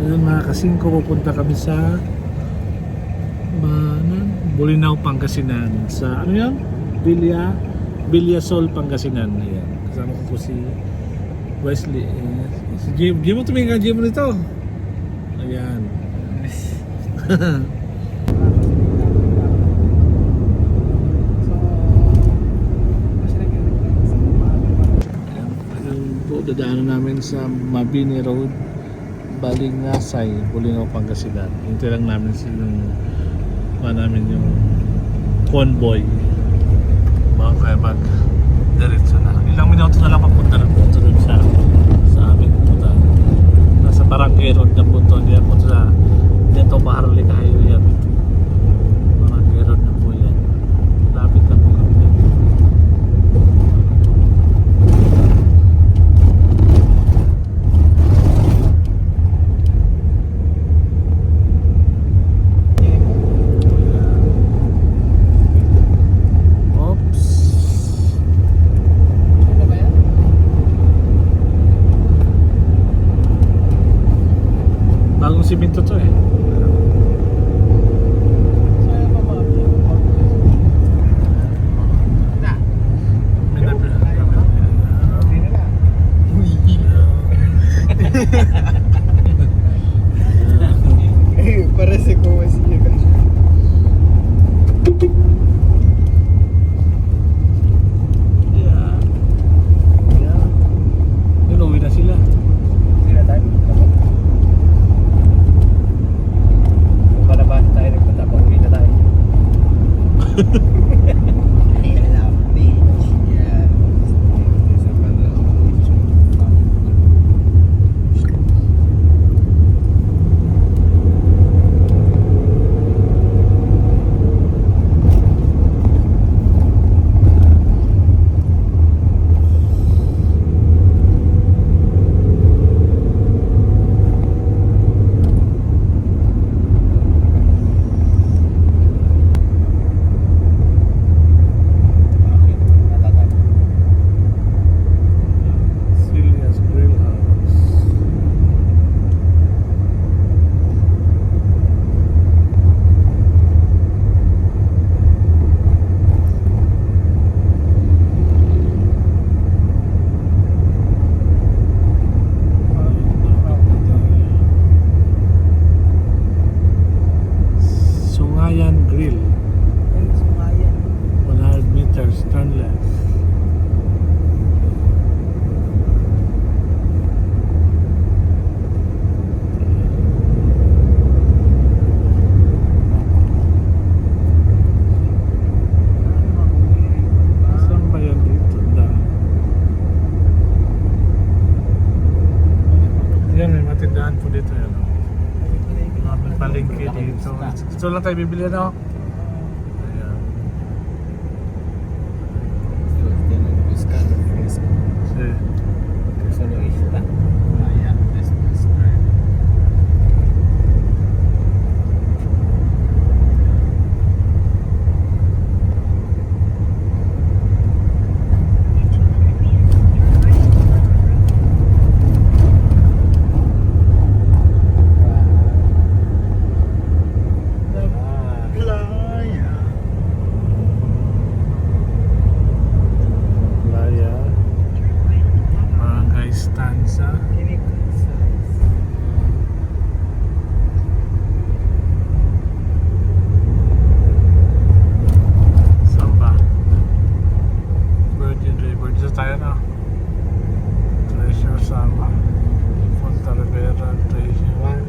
Ngayon mga kasingko, pupunta kami sa Bolinao, Pangasinan. Sa ano yan? Villasol, Pangasinan. Ayan. Kasama ko po si Wesley. Si Jim. Jim mo tumingin ka, Jim mo nito. Ayan. Dadaanan namin sa Mabini Road, Balingasay, Bolinao, Pangasinan. Hintay lang namin yung convoy. Baka kaya mag diretso na. Ilang minuto na lang papunta na po doon sa aming pupunta. Nasa Barangay Road na po ito. Diyan po sa dito Maharlika Highway yan. Barangay Road na po yan. Lapit na po kami dito. Siminto to eh. Parece como así. Uwi na sila. Grill 100 meters turn left. Saan ba yan dito? Yan, may matindahan po dito yan. Palengke dito. Ito lang tayo bibili na. Ayan.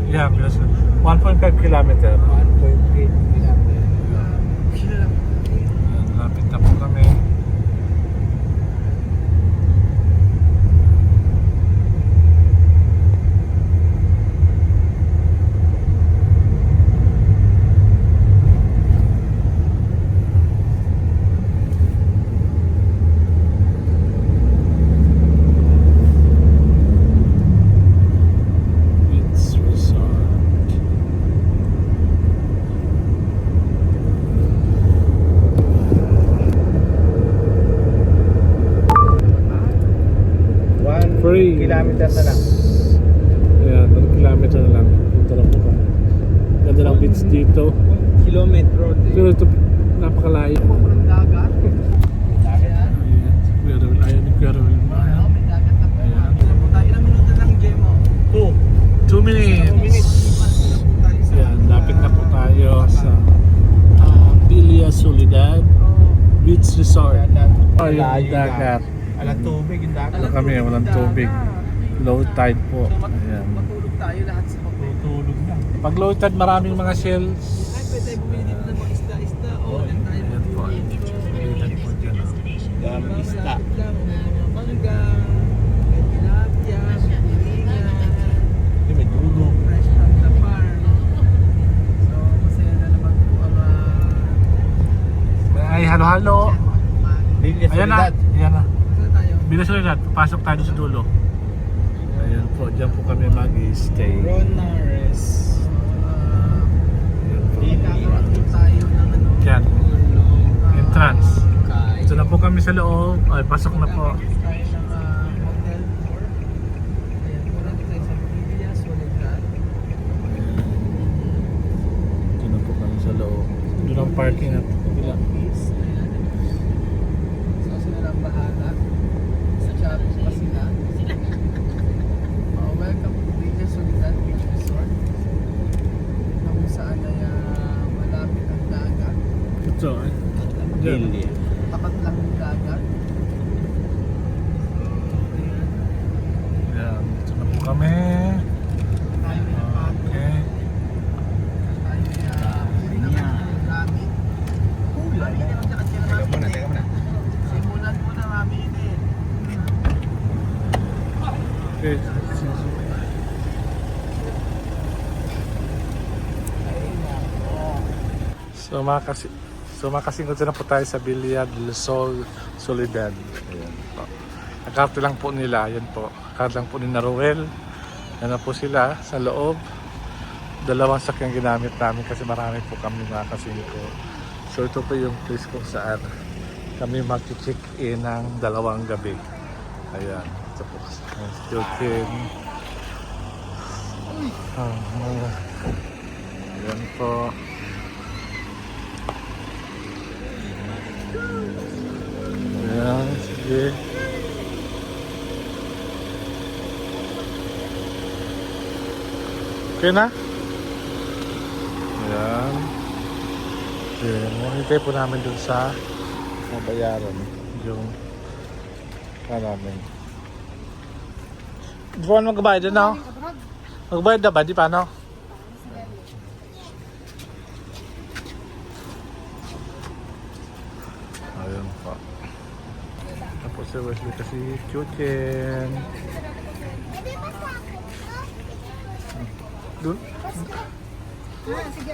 Yeah, 1.5 kilometer. 1.8 kilometer. Lapit na po kami. Free. Kilometer na lang. Ayan, 1 kilometer na lang. beach dito. Kilometro. Pero ito, napakalayo. Ng dagat. Dagat. Ayan, si Kuya Raul. Ayaw ni Kuya Raul. May dagat na po. Ayan. Ilang minuto lang, Jemo? 2 minutes. Ayan, lapit na po tayo sa Villa Soledad Beach Resort. Oh, yung dagat. Alang tubig, yung dagat. Ito kami, walang tubig. Low tide po. Ayan. Matulog tayo lahat sa matutulog na. Pag low tide, maraming mga shells. Ay, pwede tayo bumili dito ng mga isda-isda. O, yan tayo Ayan po. bumili dito. Ayan po dyan. Daming isda. Mga mangga, tilapia, piringan. May dulo. Fresh from the farm. So, masaya na naman po ang Ay, halo-halo. Ayan na. Ayan na. Saan tayo? Villa Soledad, papasok tayo sa dulo. Ayan po, dyan po kami mag-stay. Ronares. Ayan po. Kakaroon tayo ng ano. Yan, entrance. Kay. Ito na po kami sa loob. Ay, pasok na po. Tayo ng hotel tour. Ayan, muna tayo sa Villa Soledad. Ito na po kami sa loob. Doon ang parking at kabila. Ayan. So, sila lang bahala. Sa Chavez pa sila. Welcome to Villa Soledad Beach Resort. Na kung saan ay malapit ang dagat. Ito, eh. Dyan. Tapat lang yung dagat. Ayan. Ayan, ito na po kami. Tayo ay Okay. tayo ay huli na kami ng rami. Hula? Teka muna. Simulan mo na rami din. Okay. So makasingkot na po tayo sa Villa del Sol Soledad. Ayan po. Akarte lang po nila, yan po. Akarte lang po ni Naruel. Yan na po sila sa loob. Dalawang sakyang ginamit namin kasi marami po kami mga kasingko. So ito po yung place kung saan kami mag-check-in ng 2 gabi. Ayan. Ito po. Jokin. Ayan po. Ayan, sige. Okay na? Ayan. Okay, hintay po namin dun sa mabayaran. Yung namin. Di ba magbayad din ako? Magbayad na ba? Di pa no? Ayun po. Tapos si Wesley kasi Chuchen. Doon?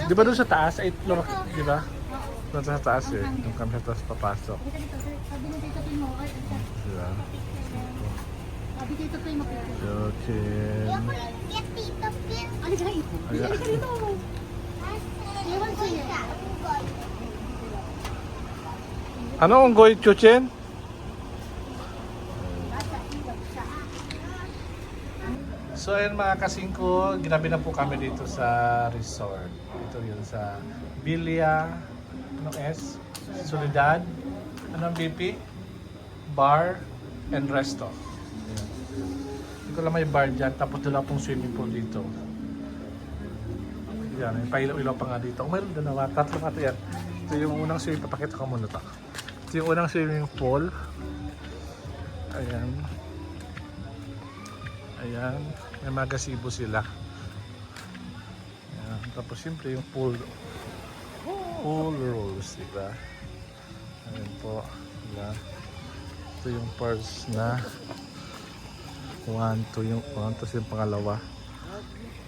Di ba doon sa taas? 8 floor, di ba? Doon sa taas eh. Doon kami sa taas papasok. Sabi ni Tito Pimo, Di ba? sabi Tito Pimo, Chuchen. ano ka ito? Ayan. Ano ka dito? Ewan sa'yo. Ano ang goy Chuchen? So ayun mga kasingko, ginabi na po kami dito sa resort. Ito yun sa Villa, anong S? Soledad, anong BP? Bar and Resto. Ayan. Hindi ko lang may bar dyan, tapos wala pong swimming pool dito. Yan, may pailaw-ilaw pa nga dito. Kung mayroon dalawa, 3 nga ito yan. Ito yung unang swimming, papakita ko muna ito. Ito yung unang swimming pool. Ayan. Ayan, may mga gazebo sila. Ayan. Tapos siyempre yung pool rules, diba? Ayan po. Ayan. Ito yung first na 1, 2 yung 1, tapos yung pangalawa.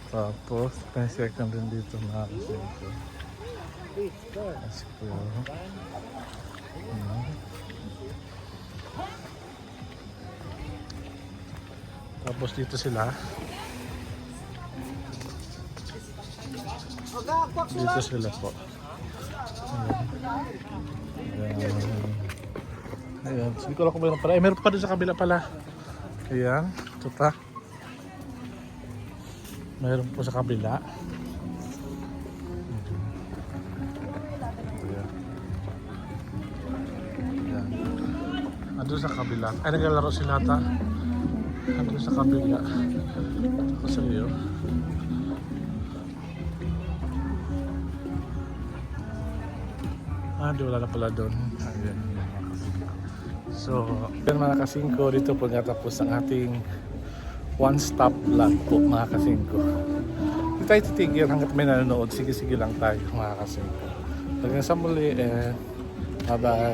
Tapos, pensiyak na rin dito mga kasingko. Kasingko. Tapos dito sila. Dito sila po. Ayan. Ayan. Hindi ko alam kung mayroon pala. Eh, meron pa doon sa kabila pala. Ayan. Ito ta. Mayroon po sa kabila. Andun sa kabila. Ay, naglalaro sila ata. Andun sa kabila. Ako sa iyo. Di wala na pala doon. Ayan. So, yan mga kasingko, dito po natapos ang ating one-stop vlog po mga kasingko. Hindi tayo titigil hanggat may nanonood. Sige-sige lang tayo mga kasingko. Hanggang sa muli and bye-bye.